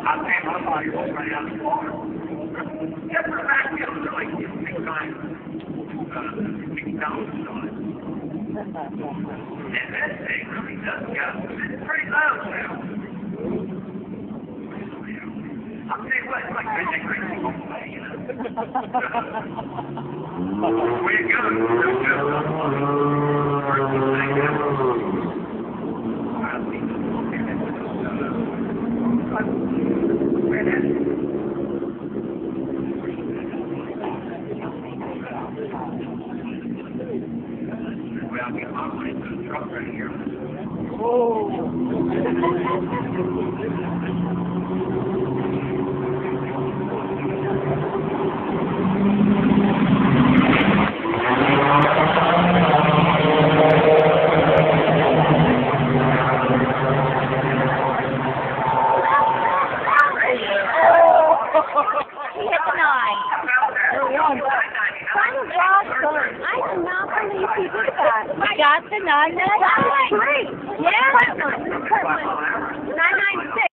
I think my body was right out the car. Just the fact that it was really big time, big down on it. And that thing really does go. It's pretty loud now. I'll tell you what, it's like that crazy won't play, you know. Way to go. Well, I'll get my money to the truck right here. I do not believe he did that. I got the 996. Yeah. 996.